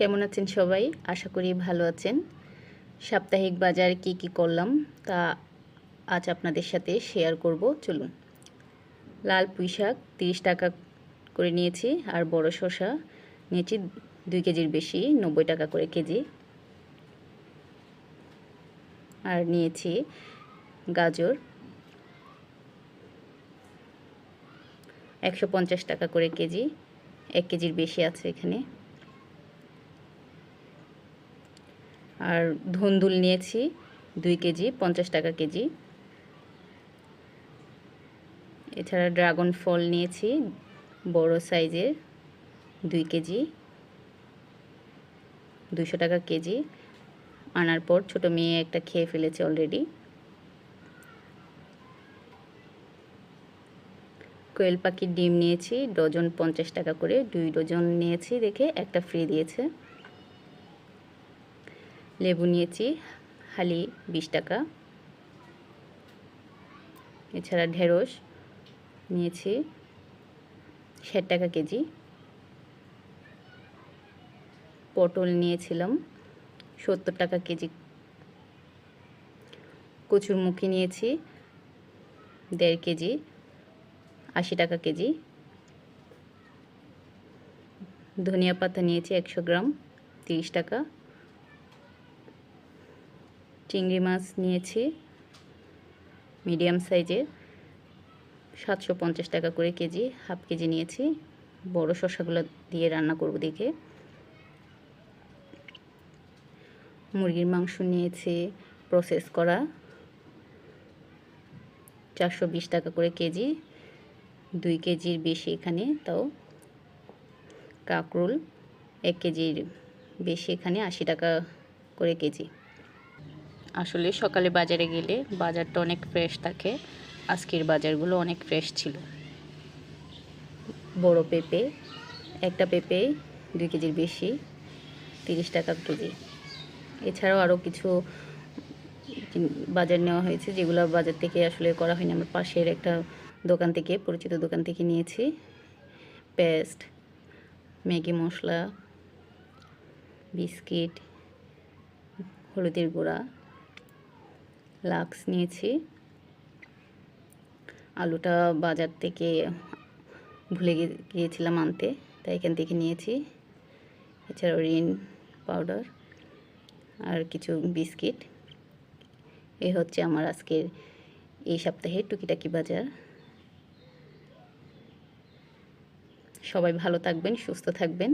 কেমন আছেন সবাই? আশা করি ভালো আছেন। সাপ্তাহিক বাজার কি করলাম তা আজ আপনাদের সাথে শেয়ার করব। চলুন। লাল পুঁইশাক 30 টাকা করে নিয়েছি, আর বড় শসা নিয়েছি 2 কেজির বেশি, 90 টাকা করে কেজি। আর নিয়েছি গাজর 150 টাকা করে কেজি, 1 কেজির বেশি আছে এখানে। আর ধুন্দুল নিয়েছি 2 কেজি, 50 টাকা কেজি। এছাড়া ড্রাগন ফল নিয়েছি বড় সাইজের 2 কেজি, 200 টাকা কেজি। আনার পর ছোট মেয়ে একটা খেয়ে ফেলেছে অলরেডি। কোয়েল পাখির ডিম নিয়েছি ডজন 50 টাকা করে, 2 ডজন নিয়েছি দেখে একটা ফ্রি দিয়েছে। লেবু নিয়েছি হালি 20 টাকা। এছাড়া ঢেঁড়স নিয়েছি 60 টাকা কেজি। পটল নিয়েছিলাম 70 টাকা কেজি। কচুরমুখী নিয়েছি 1.5 কেজি, 80 টাকা কেজি। ধনিয়া পাতা নিয়েছি 100 গ্রাম, 30 টাকা। চিংড়ি মাছ নিয়েছি মিডিয়াম সাইজের 750 টাকা করে কেজি, হাফ কেজি নিয়েছি। বড় শসাগুলো দিয়ে রান্না করব দেখে। মুরগির মাংস নিয়েছি প্রসেস করা 420 টাকা করে কেজি, 2 কেজির বেশি এখানে। তাও কাঁকরোল 1 কেজির বেশি এখানে, 80 টাকা করে কেজি। আসলে সকালে বাজারে গেলে বাজারটা অনেক ফ্রেশ থাকে। আজকের বাজারগুলো অনেক ফ্রেশ ছিল। বড় পেঁপে, একটা পেঁপে 2 কেজির বেশি, 30 টাকা কেজি। এছাড়াও আরও কিছু বাজার নেওয়া হয়েছে, যেগুলো বাজার থেকে আসলে করা হয়নি। আমার পাশের একটা দোকান থেকে, পরিচিত দোকান থেকে নিয়েছি। পেস্ট, ম্যাগি মশলা, বিস্কিট, হলুদের গুঁড়া, লাক্স নিয়েছি। আলুটা বাজার থেকে ভুলে গিয়েছিলাম আনতে, তাই এখান থেকে নিয়েছি। এছাড়াও রিন পাউডার আর কিছু বিস্কিট। এই হচ্ছে আমার আজকের এই সপ্তাহের টুকিটাকি বাজার। সবাই ভালো থাকবেন, সুস্থ থাকবেন।